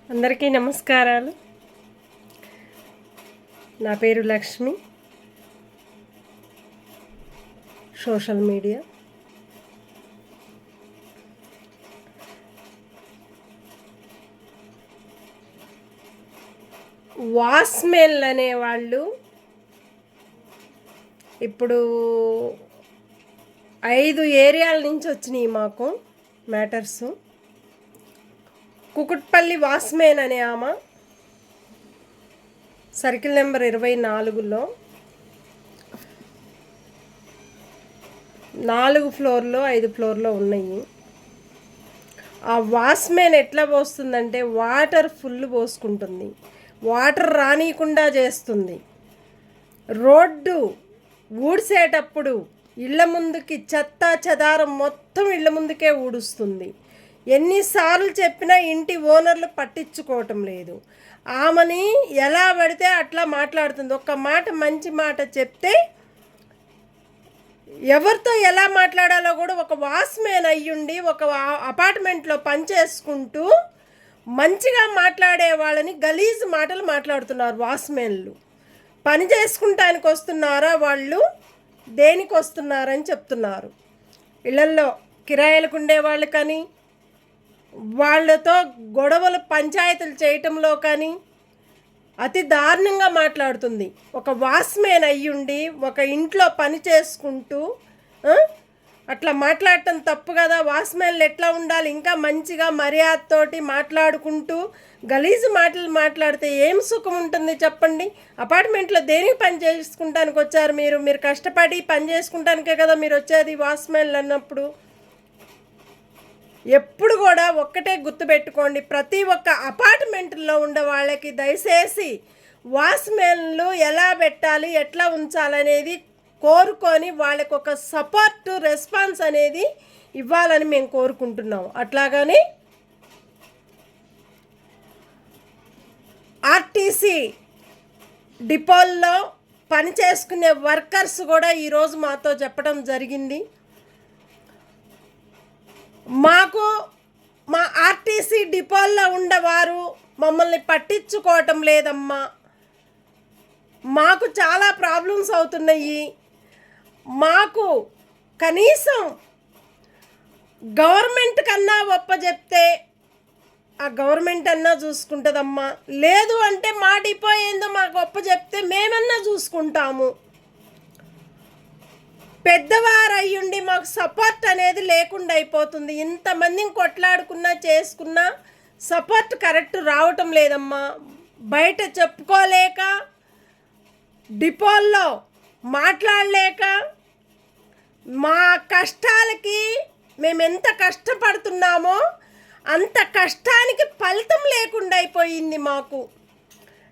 అందరికీ నమస్కారాలు. నా పేరు లక్ష్మి. సోషల్ మీడియా వాస్మెల్ అనేవాళ్ళు ఇప్పుడు 5 ఏరియాల నుంచి వచ్చినాయి మాకు మ్యాటర్సు. కుకుట్పల్లి వాస్మేన్ అనే ఆమె సర్కిల్ నెంబర్ 24లో 4 ఫ్లోర్లో 5 ఫ్లోర్లో ఉన్నాయి. ఆ వాస్మేన్ ఎట్లా పోస్తుందంటే వాటర్ ఫుల్ పోసుకుంటుంది, వాటర్ రానియకుండా చేస్తుంది. రోడ్డు ఊడ్చేటప్పుడు ఇళ్ళ ముందుకి చెత్త చెదారం మొత్తం ఇళ్ళ ముందుకే ఊడుస్తుంది. ఎన్నిసార్లు చెప్పినా ఇంటి ఓనర్లు పట్టించుకోవటం లేదు. ఆమెని ఎలా పడితే అట్లా మాట్లాడుతుంది. ఒక్క మాట మంచి మాట చెప్తే ఎవరితో ఎలా మాట్లాడాలో కూడా ఒక వాచ్మెన్ అయ్యుండి ఒక అపార్ట్మెంట్లో పనిచేసుకుంటూ మంచిగా మాట్లాడే వాళ్ళని గలీజ్ మాటలు మాట్లాడుతున్నారు. వాచ్మెన్లు పని చేసుకుంటానికి వస్తున్నారా, వాళ్ళు దేనికి వస్తున్నారని చెప్తున్నారు. ఇళ్ళల్లో కిరాయిలకు ఉండేవాళ్ళు కానీ వాళ్ళతో గొడవలు పంచాయతీలు చేయటంలో కానీ అతి దారుణంగా మాట్లాడుతుంది. ఒక వాచ్మెన్ అయ్యుండి ఒక ఇంట్లో పని చేసుకుంటూ అట్లా మాట్లాడటం తప్పు కదా. వాచ్మెన్లు ఎట్లా ఉండాలి, ఇంకా మంచిగా మర్యాదతోటి మాట్లాడుకుంటూ గలీజు మాటలు మాట్లాడితే ఏం సుఖం ఉంటుంది చెప్పండి. అపార్ట్మెంట్లో దేనికి పని చేసుకుంటానికి వచ్చారు మీరు కష్టపడి పని చేసుకుంటానికే కదా మీరు వచ్చేది వాచ్మెన్లు అన్నప్పుడు. ఎప్పుడు కూడా ఒక్కటే గుర్తుపెట్టుకోండి, ప్రతి ఒక్క అపార్ట్మెంట్లో ఉండే వాళ్ళకి దయచేసి వాచ్మెన్లు ఎలా పెట్టాలి, ఎట్లా ఉంచాలనేది కోరుకొని వాళ్ళకి ఒక సపోర్ట్ రెస్పాన్స్ అనేది ఇవ్వాలని మేము కోరుకుంటున్నాం. అట్లాగని ఆర్టీసీ డిపోల్లో పని చేసుకునే వర్కర్స్ కూడా ఈరోజు మాతో చెప్పడం జరిగింది, మాకు మా ఆర్టీసీ డిపోల్లో ఉండేవారు మమ్మల్ని పట్టించుకోవటం లేదమ్మా, మాకు చాలా ప్రాబ్లమ్స్ అవుతున్నాయి, మాకు కనీసం గవర్నమెంట్ కన్నా ఒప్పచెప్తే ఆ గవర్నమెంట్ అన్నా చూసుకుంటుందమ్మా, లేదు అంటే మా డిపో ఏందో మాకు ఒప్పచెప్తే మేమన్నా చూసుకుంటాము. పెద్దవారు అయ్యుండి మాకు సపోర్ట్ అనేది లేకుండా అయిపోతుంది. ఇంతమందిని కొట్లాడుకున్నా చేసుకున్నా సపోర్ట్ కరెక్ట్ రావటం లేదమ్మా. బయట చెప్పుకోలేక, డిపోల్లో మాట్లాడలేక, మా కష్టాలకి మేము ఎంత కష్టపడుతున్నామో అంత కష్టానికి ఫలితం లేకుండా అయిపోయింది. మాకు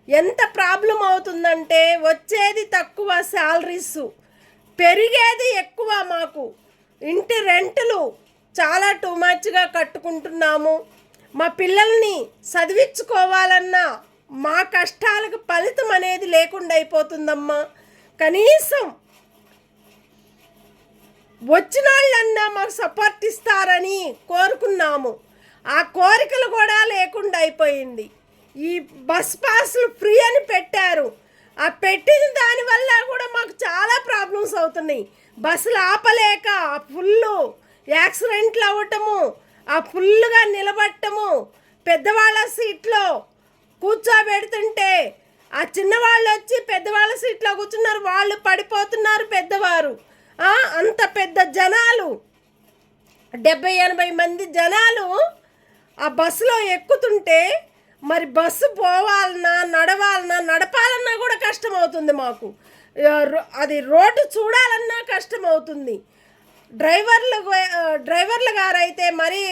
ఎంత ప్రాబ్లం అవుతుందంటే వచ్చేది తక్కువ శాలరీసు, పెరిగేది ఎక్కువ. మాకు ఇంటి రెంట్లు చాలా టూ మచ్గా కట్టుకుంటున్నాము. మా పిల్లల్ని చదివించుకోవాలన్నా మా కష్టాలకు ఫలితం అనేది లేకుండా అయిపోతుందమ్మా. కనీసం వచ్చిన వాళ్ళన్నా మాకు సపోర్ట్ ఇస్తారని కోరుకున్నాము, ఆ కోరికలు కూడా లేకుండా అయిపోయింది. ఈ బస్ పాస్లు ఫ్రీ అని పెట్టారు, ఆ పెట్టిన దానివల్ల కూడా మాకు చాలా ప్రాబ్లమ్స్ అవుతున్నాయి. బస్సులు ఆపలేక ఫుల్లు యాక్సిడెంట్లు అవ్వటము, ఆ ఫుల్లుగా నిలబట్టము, పెద్దవాళ్ళ సీట్లో కూర్చోబెడుతుంటే ఆ చిన్నవాళ్ళు వచ్చి పెద్దవాళ్ళ సీట్లో కూర్చున్నారు, వాళ్ళు పడిపోతున్నారు పెద్దవారు. అంత పెద్ద జనాలు 70-80 మంది జనాలు ఆ బస్సులో ఎక్కుతుంటే మరి బస్సు పోవాలన్నా నడపాలన్నా కూడా కష్టమవుతుంది మాకు. అది రోడ్డు చూడాలన్నా కష్టమవుతుంది. డ్రైవర్లు గారైతే మరి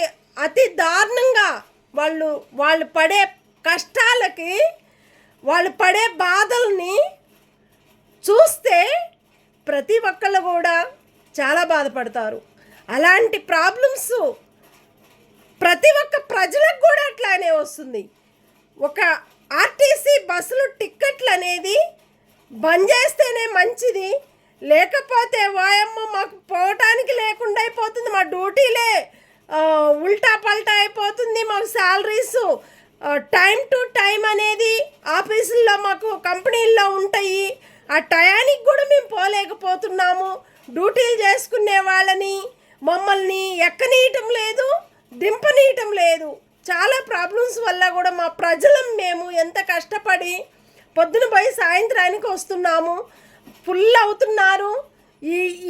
అతి దారుణంగా వాళ్ళు పడే కష్టాలకి, వాళ్ళు పడే బాధల్ని చూస్తే ప్రతి ఒక్కళ్ళు కూడా చాలా బాధపడతారు. అలాంటి ప్రాబ్లమ్స్ ప్రతి ఒక్క ప్రజలకు కూడా అట్లానే వస్తుంది. ఒక ఆర్టీసీ బస్సులు టిక్కెట్లు అనేది బంద్ చేస్తేనే మంచిది, లేకపోతే వాయమ్మ మాకు పోవటానికి లేకుండా అయిపోతుంది, మా డ్యూటీలే ఉల్టా పల్టా అయిపోతుంది, మాకు శాలరీసు టైం టు టైం అనేది ఆఫీసుల్లో మాకు కంపెనీల్లో ఉంటాయి. ఆ టయానికి కూడా మేము పోలేకపోతున్నాము. డ్యూటీలు చేసుకునే వాళ్ళని మమ్మల్ని ఎక్కనీయటం లేదు, దింపనీయటం లేదు. చాలా ప్రాబ్లమ్స్ వల్ల కూడా మా ప్రజలం మేము ఎంత కష్టపడి పొద్దున పోయి సాయంత్రానికి వస్తున్నాము. ఫుల్ అవుతున్నారు.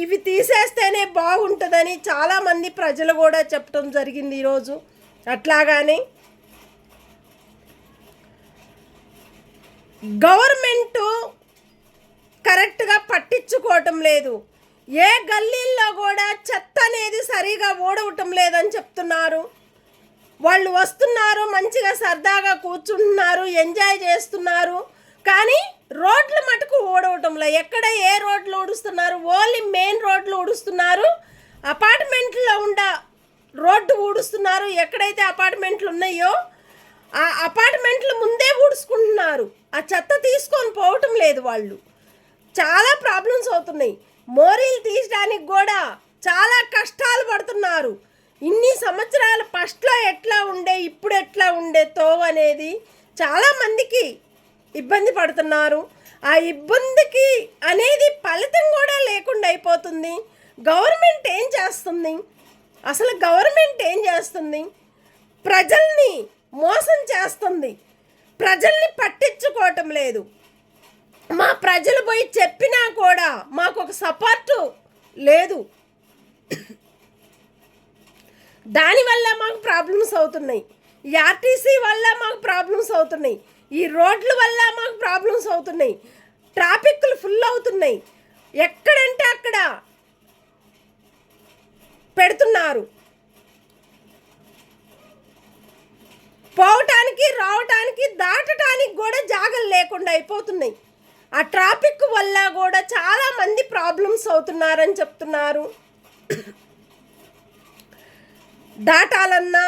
ఇవి తీసేస్తేనే బాగుంటుందని చాలామంది ప్రజలు కూడా చెప్పడం జరిగింది ఈరోజు. అట్లాగానే గవర్నమెంటు కరెక్ట్గా పట్టించుకోవటం లేదు. ఏ గల్లీల్లో కూడా చెత్త అనేది సరిగా ఊడవటం లేదని చెప్తున్నారు. వాళ్ళు వస్తున్నారు, మంచిగా సరదాగా కూర్చుంటున్నారు, ఎంజాయ్ చేస్తున్నారు. కానీ రోడ్లు మటుకు ఊడవటంలో ఎక్కడ ఏ రోడ్లు ఊడుస్తున్నారు? ఓన్లీ మెయిన్ రోడ్లు ఊడుస్తున్నారు. అపార్ట్మెంట్లో రోడ్డు ఊడుస్తున్నారు. ఎక్కడైతే అపార్ట్మెంట్లు ఉన్నాయో ఆ అపార్ట్మెంట్ల ముందే ఊడ్చుకుంటున్నారు. ఆ చెత్త తీసుకొని పోవటం లేదు. వాళ్ళు చాలా ప్రాబ్లమ్స్ అవుతున్నాయి. మోరీలు తీయడానికి కూడా చాలా కష్టాలు పడుతున్నారు. ఇన్ని సంవత్సరాలు ఫస్ట్లో ఎట్లా ఉండే ఇప్పుడు ఎట్లా ఉండే తోవ అనేది చాలామందికి ఇబ్బంది పడుతున్నారు. ఆ ఇబ్బందికి అనేది ఫలితం కూడా లేకుండా అయిపోతుంది. గవర్నమెంట్ ఏం చేస్తుంది? అసలు గవర్నమెంట్ ఏం చేస్తుంది? ప్రజల్ని మోసం చేస్తుంది. ప్రజల్ని పట్టించుకోవటం లేదు. మా ప్రజలు పోయి చెప్పినా కూడా మాకు ఒక సపోర్టు లేదు. దానివల్ల మాకు ప్రాబ్లమ్స్ అవుతున్నాయి. ఈ ఆర్టీసీ వల్ల మాకు ప్రాబ్లమ్స్ అవుతున్నాయి. ఈ రోడ్ల వల్ల మాకు ప్రాబ్లమ్స్ అవుతున్నాయి. ట్రాఫిక్లు ఫుల్ అవుతున్నాయి. ఎక్కడంటే అక్కడ పెడుతున్నారు. పోవటానికి రావటానికి దాటడానికి కూడా జాగలు లేకుండా అయిపోతున్నాయి. ఆ ట్రాఫిక్ వల్ల కూడా చాలామంది ప్రాబ్లమ్స్ అవుతున్నారని చెప్తున్నారు. దాటాలన్నా,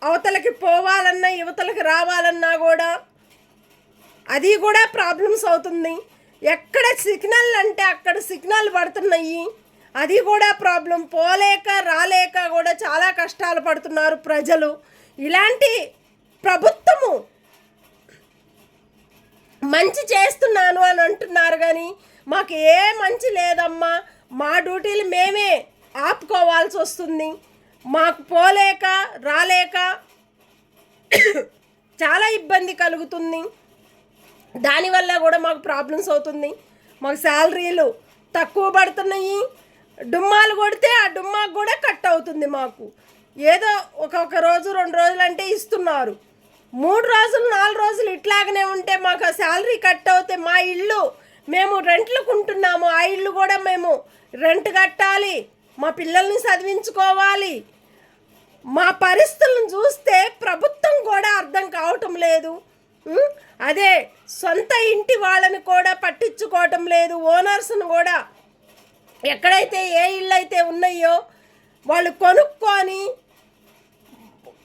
అవతలకి పోవాలన్నా, యువతలకి రావాలన్నా కూడా అది కూడా ప్రాబ్లమ్స్ అవుతుంది. ఎక్కడ సిగ్నల్ అంటే అక్కడ సిగ్నల్ పడుతున్నాయి. అది కూడా ప్రాబ్లం. పోలేక రాలేక కూడా చాలా కష్టాలు పడుతున్నారు ప్రజలు. ఇలాంటి ప్రభుత్వము మంచి చేస్తున్నాను అని అంటున్నారు కానీ మాకు ఏ మంచి లేదమ్మా. మా డ్యూటీలు మేమే ఆపుకోవాల్సి వస్తుంది. మాకు పోలేక రాలేక చాలా ఇబ్బంది కలుగుతుంది. దానివల్ల కూడా మాకు ప్రాబ్లమ్స్ అవుతుంది. మాకు శాలరీలు తక్కువ పడుతున్నాయి. డుమ్మాలు కొడితే ఆ డుమ్మాకు కూడా కట్ అవుతుంది. మాకు ఏదో ఒక రోజు 2 రోజులు అంటే ఇస్తున్నారు. 3 రోజులు 4 రోజులు ఇట్లాగనే ఉంటే మాకు ఆ శాలరీ కట్ అవుతే మా ఇల్లు మేము రెంట్లకు ఉంటున్నాము. ఆ ఇల్లు కూడా మేము రెంట్ కట్టాలి. మా పిల్లల్ని చదివించుకోవాలి. మా పరిస్థితులను చూస్తే ప్రభుత్వం కూడా అర్థం కావటం లేదు. అదే సొంత ఇంటి వాళ్ళని కూడా పట్టించుకోవటం లేదు. ఓనర్స్ను కూడా ఎక్కడైతే ఏ ఇళ్ళు అయితే ఉన్నాయో వాళ్ళు కొనుక్కొని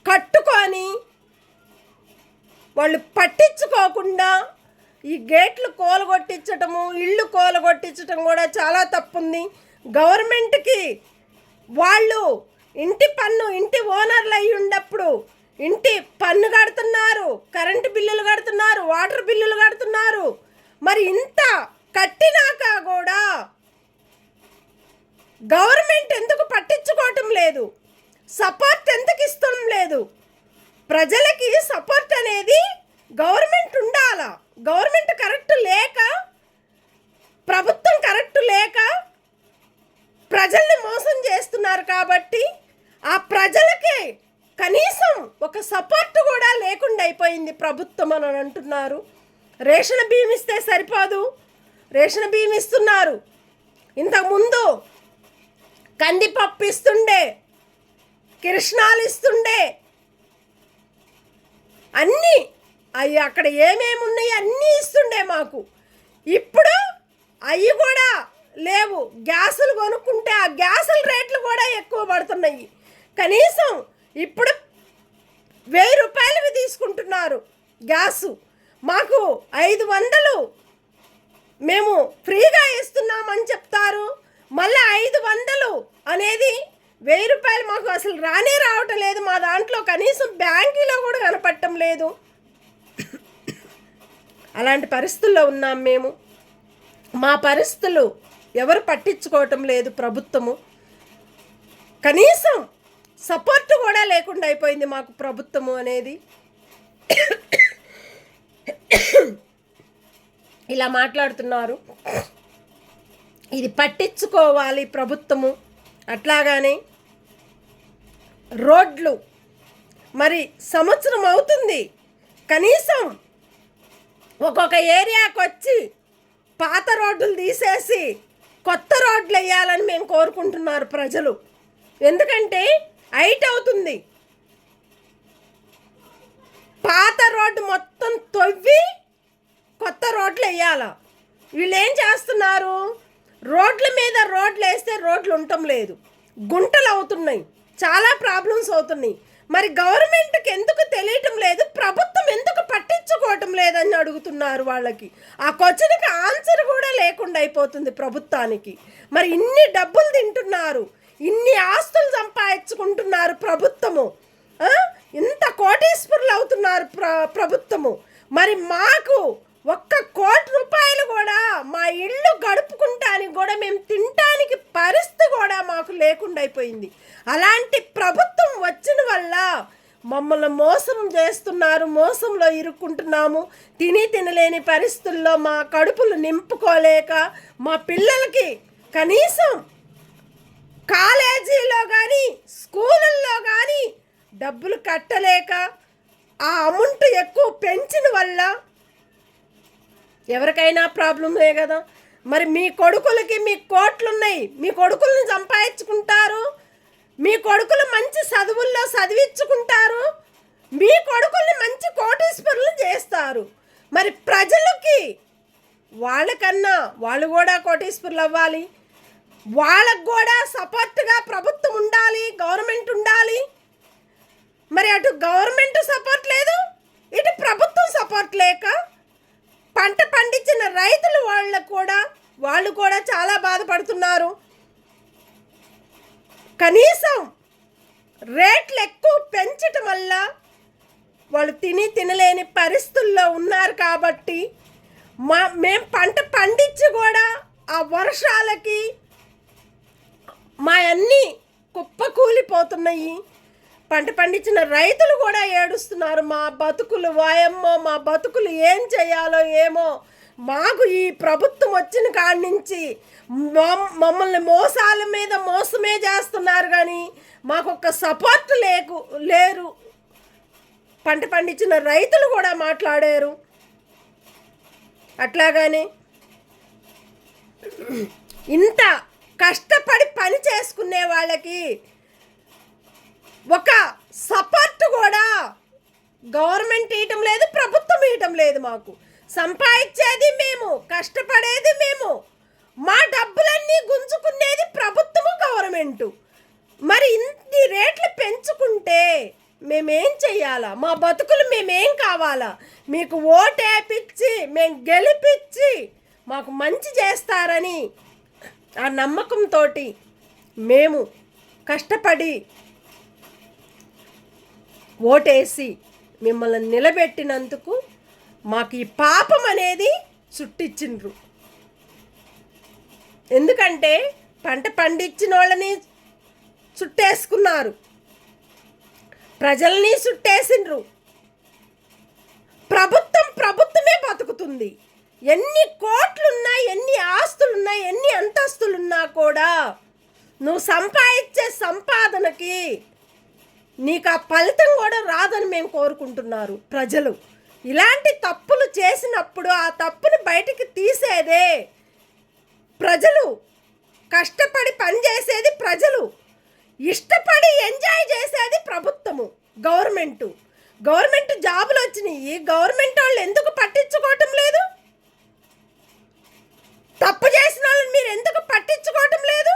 కట్టుకొని వాళ్ళు పట్టించుకోకుండా ఈ గేట్లు కోలగొట్టించటము, ఇళ్ళు కోలగొట్టించటం కూడా చాలా తప్పుంది. గవర్నమెంట్కి వాళ్ళు ఇంటి పన్ను, ఇంటి ఓనర్లు అయి ఉన్నప్పుడు ఇంటి పన్ను కడుతున్నారు, కరెంటు బిల్లులు కడుతున్నారు, వాటర్ బిల్లులు కడుతున్నారు. మరి ఇంత కట్టినాక కూడా గవర్నమెంట్ ఎందుకు పట్టించుకోవటం లేదు? సపోర్ట్ ఎందుకు ఇష్టం లేదు? ప్రజలకి సపోర్ట్ అనేది గవర్నమెంట్ ఉండాలా. గవర్నమెంట్ కరెక్ట్ లేక, ప్రభుత్వం కరెక్ట్ లేక ప్రజల్ని మోసం చేస్తున్నారు. కాబట్టి ఆ ప్రజలకి కనీసం ఒక సపోర్ట్ కూడా లేకుండా అయిపోయింది ప్రభుత్వం అని అంటున్నారు. రేషన్ బియ్యం ఇస్తే సరిపోదు. రేషన్ బియ్యం ఇస్తున్నారు. ఇంతకుముందు కందిపప్పు ఇస్తుండే, కిరసనాలు ఇస్తుండే, అన్నీ అవి అక్కడ ఏమేమి ఉన్నాయి అన్నీ ఇస్తుండే మాకు. ఇప్పుడు అవి కూడా లేవు. గ్యాసులు కొనుక్కుంటే ఆ గ్యాసుల రేట్లు కూడా ఎక్కువ పడుతున్నాయి. కనీసం ఇప్పుడు 1000 రూపాయలవి తీసుకుంటున్నారు గ్యాసు. మాకు 500 మేము ఫ్రీగా ఇస్తున్నామని చెప్తారు. మళ్ళీ 500 అనేది 1000 రూపాయలు మాకు అసలు రావటం లేదు. మా దాంట్లో కనీసం బ్యాంకులో కూడా కనపడటం లేదు. అలాంటి పరిస్థితుల్లో ఉన్నాం మేము. మా పరిస్థితులు ఎవరు పట్టించుకోవటం లేదు. ప్రభుత్వము కనీసం సపోర్ట్ కూడా లేకుండా అయిపోయింది మాకు ప్రభుత్వము అనేది. ఇలా మాట్లాడుతున్నారు. ఇది పట్టించుకోవాలి ప్రభుత్వము. అట్లాగానే రోడ్లు మరి సంవత్సరం అవుతుంది, కనీసం ఒక్కొక్క ఏరియాకి వచ్చి పాత రోడ్లు తీసేసి కొత్త రోడ్లు వేయాలని మేము కోరుకుంటున్నారు ప్రజలు. ఎందుకంటే హైట్ అవుతుంది. పాత రోడ్డు మొత్తం తవ్వి కొత్త రోడ్లు వేయాల. వీళ్ళు ఏం చేస్తున్నారు, రోడ్ల మీద రోడ్లు వేస్తే రోడ్లు ఉండటం లేదు, గుంటలు అవుతున్నాయి, చాలా ప్రాబ్లమ్స్ అవుతున్నాయి. మరి గవర్నమెంట్కి ఎందుకు తెలియటం లేదు, ప్రభుత్వం ఎందుకు పట్టించుకోవటం లేదని అడుగుతున్నారు. వాళ్ళకి ఆ క్వశ్చన్కి ఆన్సర్ కూడా లేకుండా అయిపోతుంది ప్రభుత్వానికి. మరి ఇన్ని డబ్బులు తింటున్నారు, ఇన్ని ఆస్తులు సంపాదించుకుంటున్నారు ప్రభుత్వము, ఇంత కోటీశ్వరులు అవుతున్నారు ప్రభుత్వము. మరి మాకు 1 కోటి రూపాయలు కూడా మా ఇల్లు గడుపుకుంటానికి కూడా మేము తినటానికి పరిస్థితి కూడా మాకు లేకుండా అయిపోయింది. అలాంటి ప్రభుత్వం వచ్చిన వల్ల మమ్మల్ని మోసం చేస్తున్నారు, మోసంలో ఇరుక్కుంటున్నాము. తినలేని పరిస్థితుల్లో మా కడుపులు నింపుకోలేక మా పిల్లలకి కనీసం కాలేజీలో కానీ స్కూళ్ళల్లో కానీ డబ్బులు కట్టలేక ఆ అమౌంట్ ఎక్కువ పెంచిన వల్ల ఎవరికైనా ప్రాబ్లమే కదా. మరి మీ కొడుకులకి మీ కోట్లు ఉన్నాయి, మీ కొడుకుల్ని సంపాదించుకుంటారు, మీ కొడుకులు మంచి చదువుల్లో చదివించుకుంటారు, మీ కొడుకుల్ని మంచి కోటీశ్వరులు చేస్తారు. మరి ప్రజలకి వాళ్ళకన్నా వాళ్ళు కూడా కోటీశ్వరులు అవ్వాలి, వాళ్ళకు కూడా సపోర్ట్గా ప్రభుత్వం ఉండాలి, గవర్నమెంట్ ఉండాలి. మరి అటు గవర్నమెంట్ సపోర్ట్ లేదు, ఇటు ప్రభుత్వం సపోర్ట్ లేక పంట పండించిన రైతులు వాళ్ళు కూడా చాలా బాధపడుతున్నారు. కనీసం రేట్లు ఎక్కువ పెంచటం వల్ల వాళ్ళు తినలేని పరిస్థితుల్లో ఉన్నారు. కాబట్టి మేము పంట పండించి కూడా ఆ వర్షాలకి మా అన్నీ కుప్పకూలిపోతున్నాయి. పంట పండించిన రైతులు కూడా ఏడుస్తున్నారు. మా బతుకులు వాయమ్మో, మా బతుకులు ఏం చేయాలో ఏమో. మాకు ఈ ప్రభుత్వం వచ్చిన కాడి నుంచి మమ్మల్ని మోసాల మీద మోసమే చేస్తున్నారు, కానీ మాకు ఒక సపోర్ట్ లేరు. పంట పండించిన రైతులు కూడా మాట్లాడారు. అట్లాగానే ఇంత కష్టపడి పని చేసుకునే వాళ్ళకి ఒక సపోర్ట్ కూడా గవర్నమెంట్ ఇవ్వటం లేదు, ప్రభుత్వం ఇవ్వటం లేదు. మాకు సంపాదించేది మేము, కష్టపడేది మేము, మా డబ్బులన్నీ గుంజుకునేది ప్రభుత్వము, గవర్నమెంటు. మరి ఇన్ని రేట్లు పెంచుకుంటే మేమేం చెయ్యాలా? మా బతుకులు మేమేం కావాలా? మీకు ఓటేపిచ్చి మేము గెలిపించి మాకు మంచి చేస్తారని ఆ నమ్మకంతో మేము కష్టపడి ఓటేసి మిమ్మల్ని నిలబెట్టినందుకు మాకు ఈ పాపం అనేది చుట్టించిండ్రు. ఎందుకంటే పంట పండించిన వాళ్ళని చుట్టేసుకున్నారు, ప్రజల్ని చుట్టేసిండ్రు. ప్రభుత్వమే బతుకుతుంది. ఎన్ని కోట్లున్నా, ఎన్ని ఆస్తులున్నా, ఎన్ని అంతస్తులున్నా కూడా నువ్వు సంపాదించే సంపాదనకి నీకు ఆ ఫలితం కూడా రాదని మేము కోరుకుంటున్నారు ప్రజలు. ఇలాంటి తప్పులు చేసినప్పుడు ఆ తప్పుని బయటికి తీసేదే ప్రజలు, కష్టపడి పనిచేసేది ప్రజలు, ఇష్టపడి ఎంజాయ్ చేసేది ప్రభుత్వము, గవర్నమెంట్ జాబులు వచ్చినాయి. గవర్నమెంట్ వాళ్ళు ఎందుకు పట్టించుకోవటం లేదు? తప్పు చేసిన వాళ్ళని మీరు ఎందుకు పట్టించుకోవటం లేదు?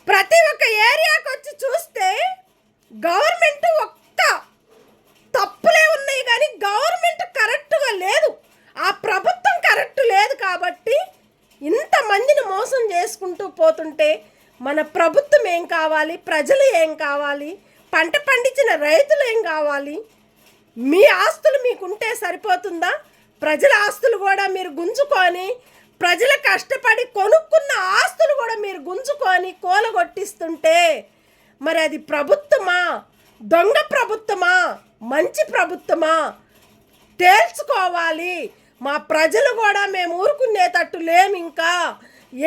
ప్రతి ఒక్క ఏరియాకి వచ్చి చూస్తే గవర్నమెంట్ ఒక్క తప్పులే ఉన్నాయి, కానీ గవర్నమెంట్ కరెక్ట్గా లేదు, ఆ ప్రభుత్వం కరెక్ట్ లేదు. కాబట్టి ఇంతమందిని మోసం చేసుకుంటూ పోతుంటే మన ప్రభుత్వం ఏం కావాలి, ప్రజలు ఏం కావాలి, పంట పండించిన రైతులు ఏం కావాలి? మీ ఆస్తులు మీకుంటే సరిపోతుందా? ప్రజల ఆస్తులు కూడా మీరు గుంజుకొని, ప్రజలు కష్టపడి కొనుక్కున్న ఆస్తులు కూడా మీరు గుంజుకొని కూలగొట్టిస్తుంటే మరి అది ప్రభుత్వమా, దొంగ ప్రభుత్వమా, మంచి ప్రభుత్వమా తేల్చుకోవాలి. మా ప్రజలు కూడా మేము ఊరుకునేటట్టు లేము. ఇంకా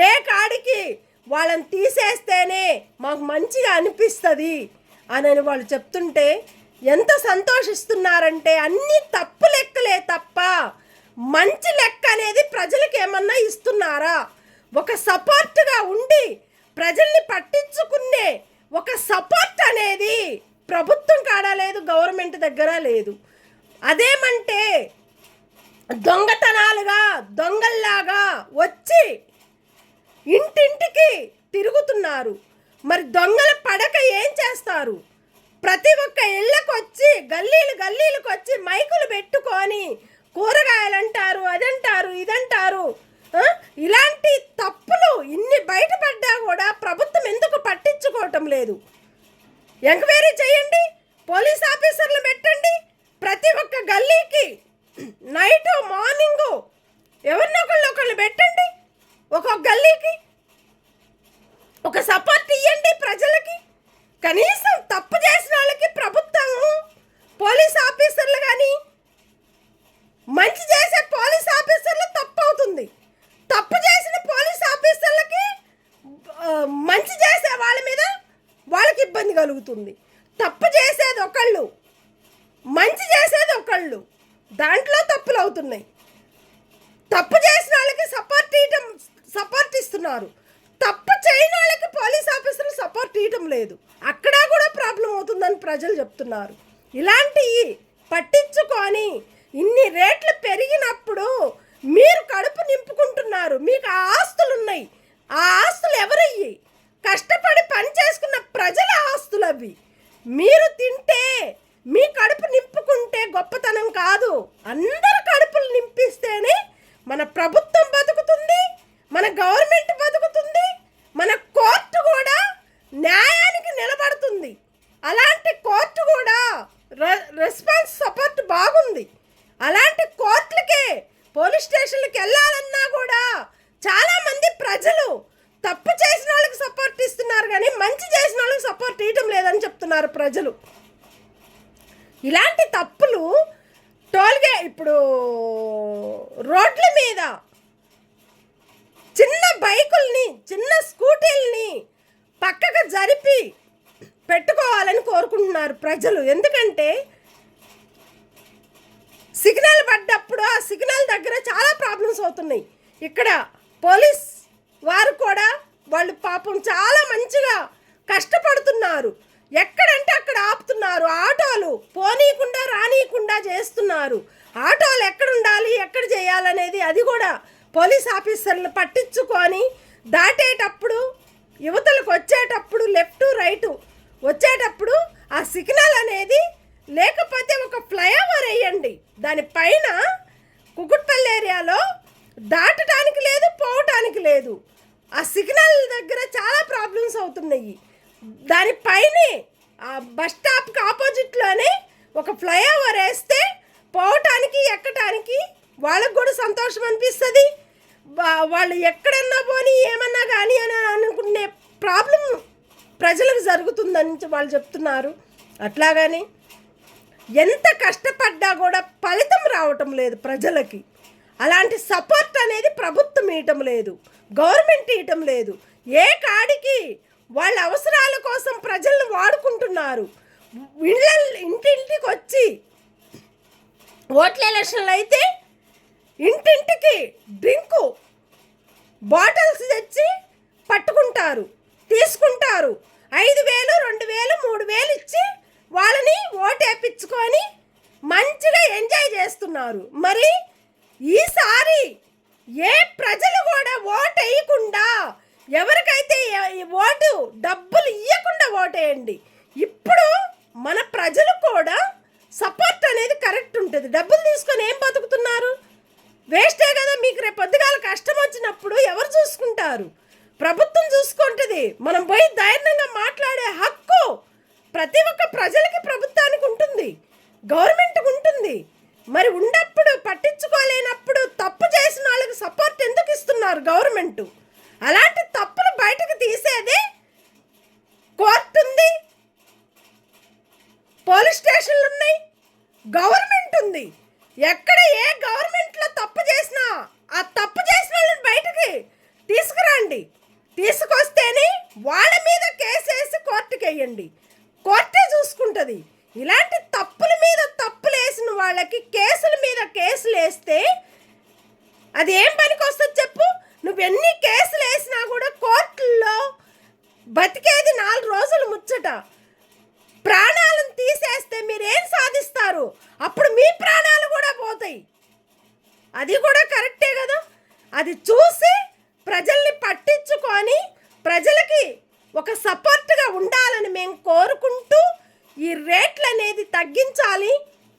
ఏ కాడికి వాళ్ళని తీసేస్తేనే మాకు మంచిగా అనిపిస్తుంది అని వాళ్ళు చెప్తుంటే ఎంత సంతోషిస్తున్నారంటే, అన్నీ తప్పు లెక్కలే తప్ప మంచి లెక్క అనేది ప్రజలకు ఏమన్నా ఇస్తున్నారా? ఒక సపోర్ట్గా ఉండి ప్రజల్ని పట్టించుకునే ఒక సపోర్ట్ అనేది ప్రభుత్వం కాడ లేదు, గవర్నమెంట్ దగ్గర లేదు. అదేమంటే దొంగతనాలుగా దొంగల్లాగా వచ్చి ఇంటింటికి తిరుగుతున్నారు. మరి దొంగల పడక ఏం చేస్తారు? ప్రతి ఒక్క ఇళ్ళకు వచ్చి గల్లీలకు వచ్చి మైకులు పెట్టుకొని కూరగాయలు అంటారు, అదంటారు, ఇదంటారు. ఇలాంటి తప్పులు ఇన్ని బయటపడ్డా కూడా ప్రభుత్వం ఎందుకు పట్టించుకోవటం లేదు? ఎంక్వైరీ చేయండి, పోలీస్ ఆఫీసర్లు పెట్టండి, ప్రతి ఒక్క గల్లీకి నైటు మార్నింగు ఎవరినొకళ్ళు పెట్టండి, ఒక్కొక్క గల్లీకి ఒక సపోర్ట్ ఇవ్వండి ప్రజలకి. కనీసం తప్పు చేసిన వాళ్ళకి ప్రభుత్వం పోలీస్ ఆఫీసర్లు కానీ, మంచి చేసే పోలీస్ ఆఫీసర్లు తప్పు అవుతుంది, తప్పు చేసిన పోలీస్ ఆఫీసర్లకి మంచి చేసే వాళ్ళ మీద వాళ్ళకి ఇబ్బంది కలుగుతుంది. తప్పు చేసేది ఒకళ్ళు, మంచి చేసేది ఒకళ్ళు, దాంట్లో తప్పులు అవుతున్నాయి. తప్పు చేసిన వాళ్ళకి సపోర్ట్ ఇస్తున్నారు, తప్పు చేయని వాళ్ళకి పోలీస్ ఆఫీసర్లు సపోర్ట్ ఇవ్వటం లేదు. అక్కడ కూడా ప్రాబ్లం అవుతుందని ప్రజలు చెప్తున్నారు. ఇలాంటివి పట్టించుకొని ఇన్ని రేట్లు పెరిగినప్పుడు మీరు కడుపు నింపుకుంటున్నారు, మీకు ఆ ఆస్తులు ఉన్నాయి. ఆ ఆస్తులు ఎవరయ్యి? కష్టపడి పని చేసుకున్న ప్రజల ఆస్తులు అవి. మీరు తింటే మీ కడుపు నింపుకుంటే గొప్పతనం కాదు. అందరు కడుపులు నింపిస్తేనే మన ప్రభుత్వం బతుకుతుంది, మన గవర్నమెంట్ బతుకుతుంది, మన కోర్టు కూడా న్యాయానికి నిలబడుతుంది. అలాంటి కోర్టు కూడా రెస్పాన్స్ సపోర్ట్ బాగుంది. అలాంటి కోర్టులకే పోలీస్ స్టేషన్లకు వెళ్ళాలన్నా కూడా చాలామంది ప్రజలు తప్పు చేసిన వాళ్ళకి సపోర్ట్ ఇస్తున్నారు కానీ మంచి చేసిన వాళ్ళకి సపోర్ట్ ఇవ్వటం లేదని చెప్తున్నారు ప్రజలు. ఇలాంటి తప్పులు ఇప్పుడు రోడ్ల మీద చిన్న బైకుల్ని, చిన్న స్కూటీల్ని పక్కకు జరిపి పెట్టుకోవాలని కోరుకుంటున్నారు ప్రజలు. ఎందుకంటే సిగ్నల్ పడ్డప్పుడు ఆ సిగ్నల్ దగ్గర చాలా ప్రాబ్లమ్స్ అవుతున్నాయి. ఇక్కడ పోలీస్ వారు కూడా వాళ్ళు పాపం చాలా మంచిగా కష్టపడుతున్నారు. ఎక్కడంటే అక్కడ ఆపుతున్నారు, ఆటోలు పోనీయకుండా రానీయకుండా చేస్తున్నారు. ఆటోలు ఎక్కడ ఉండాలి, ఎక్కడ చేయాలనేది అది కూడా పోలీస్ ఆఫీసర్లు పట్టించుకొని దాటేటప్పుడు, యువతలకు వచ్చేటప్పుడు, లెఫ్ట్ రైటు వచ్చేటప్పుడు ఆ సిగ్నల్ అనేది లేకపోతే ఒక ఫ్లైఓవర్ వేయండి. దానిపైన కుకుట్పల్లి ఏరియాలో దాటడానికి లేదు, పోవటానికి లేదు. ఆ సిగ్నల్ దగ్గర చాలా ప్రాబ్లమ్స్ అవుతున్నాయి. దానిపైనే ఆ బస్ స్టాప్కి ఆపోజిట్లోనే ఒక ఫ్లైఓవర్ వేస్తే పోవటానికి ఎక్కటానికి వాళ్ళకు కూడా సంతోషం అనిపిస్తుంది. వాళ్ళు ఎక్కడన్నా పోనీ ఏమన్నా కానీ అని అనుకునే ప్రాబ్లం ప్రజలకు జరుగుతుందని వాళ్ళు చెప్తున్నారు. అట్లాగని ఎంత కష్టపడ్డా కూడా ఫలితం రావటం లేదు ప్రజలకి. అలాంటి సపోర్ట్ అనేది ప్రభుత్వం ఇవ్వటం లేదు, గవర్నమెంట్ ఇవ్వటం లేదు. ఏ కాడికి వాళ్ళ అవసరాల కోసం ప్రజలను వాడుకుంటున్నారు. ఇంటింటికి వచ్చి ఓట్ల ఎలక్షన్లు అయితే ఇంటింటికి డ్రింకు బాటిల్స్ తెచ్చి పట్టుకుంటారు, తీసుకుంటారు. 5,000, 2,000, 3,000 ఇచ్చి వాళ్ళని ఓటేపించుకొని మంచిగా ఎంజాయ్ చేస్తున్నారు. మరి ఈసారి ఏ ప్రజలు కూడా ఓటు వేయకుండా, ఎవరికైతే ఓటు డబ్బులు ఇవ్వకుండా ఓటేయండి. ఇప్పుడు మన ప్రజలు కూడా సపోర్ట్ అనేది కరెక్ట్ ఉంటుంది. డబ్బులు తీసుకొని ఏం బతుకుతున్నారు? వేస్టే కదా. మీకు రేపు పొద్దుగాల కష్టం వచ్చినప్పుడు ఎవరు చూసుకుంటారు? ప్రభుత్వం చూసుకుంటుంది. మనం పోయి ధైర్యంగా మాట్లాడే హక్కు ప్రతి ఒక్క ప్రజలకి, ప్రభుత్వానికి ఉంటుంది, గవర్నమెంట్కి ఉంటుంది. ఉంటుంది. మరి ఉన్నప్పుడు పట్టించుకోలేనప్పుడు తప్పు చేసిన వాళ్ళకి సపోర్ట్ ఎందుకు ఇస్తున్నారు గవర్నమెంట్? అలాంటి తప్పులు బయటకు తీసేదే కోర్టు ఉంది, పోలీస్ స్టేషన్లు ఉన్నాయి, గవర్నమెంట్ ఉంది. ఎక్కడ ఏ గవర్నమెంట్లో తప్పు చేసినా ఆ తప్పు చేసిన వాళ్ళని బయటకి తీసుకురండి. తీసుకొస్తేనే వాళ్ళ మీద కేసేసి కోర్టుకి వేయండి. కోర్టే చూసుకుంటుంది. ఇలాంటి తప్పుల మీద తప్పులు వేసిన వాళ్ళకి కేసుల మీద కేసులు వేస్తే అది ఏం పనికి వస్తుంది చెప్పు? నువ్వు ఎన్ని కేసులు వేసినా కూడా కోర్టుల్లో బతికేది 4 రోజులు ముచ్చట. ప్రాణాలను తీసేస్తే మీరేం సాధిస్తారు? అప్పుడు మీ ప్రాణాలు కూడా పోతాయి. అది కూడా కరెక్టే కదా. అది చూసి ప్రజల్ని పట్టించుకొని ప్రజలకి ఒక సపోర్ట్గా ఉండాలని మేము కోరుకుంటూ ఈ రేట్లు అనేది తగ్గించాలి.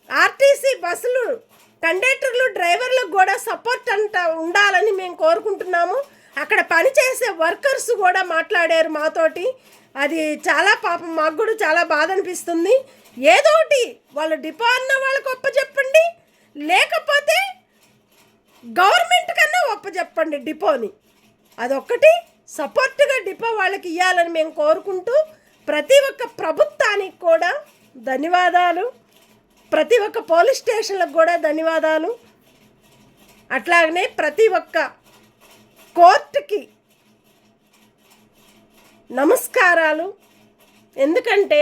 ఆర్టీసీ బస్సులు కండక్టర్లు డ్రైవర్లకు కూడా సపోర్ట్ ఉండాలని మేము కోరుకుంటున్నాము. అక్కడ పనిచేసే వర్కర్స్ కూడా మాట్లాడారు మాతోటి. అది చాలా పాపం మాకు కూడా చాలా బాధ అనిపిస్తుంది. ఏదో ఒకటి వాళ్ళు డిపో అన్న వాళ్ళకి ఒప్పచెప్పండి, లేకపోతే గవర్నమెంట్ కన్నా ఒప్పచెప్పండి డిపోని. అదొక్కటి సపోర్ట్గా డిపో వాళ్ళకి ఇవ్వాలని మేము కోరుకుంటూ ప్రతి ఒక్క ప్రభుత్వానికి కూడా ధన్యవాదాలు, ప్రతి ఒక్క పోలీస్ స్టేషన్లకు కూడా ధన్యవాదాలు, అట్లాగనే ప్రతి ఒక్క కోర్టుకి నమస్కారాలు. ఎందుకంటే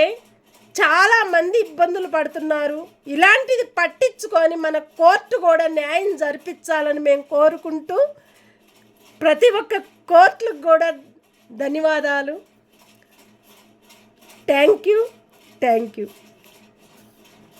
చాలామంది ఇబ్బందులు పడుతున్నారు. ఇలాంటిది పట్టించుకొని మన కోర్టు కూడా న్యాయం జరిపించాలని మేము కోరుకుంటూ ప్రతి ఒక్క కోర్టులకు కూడా ధన్యవాదాలు. Thank you.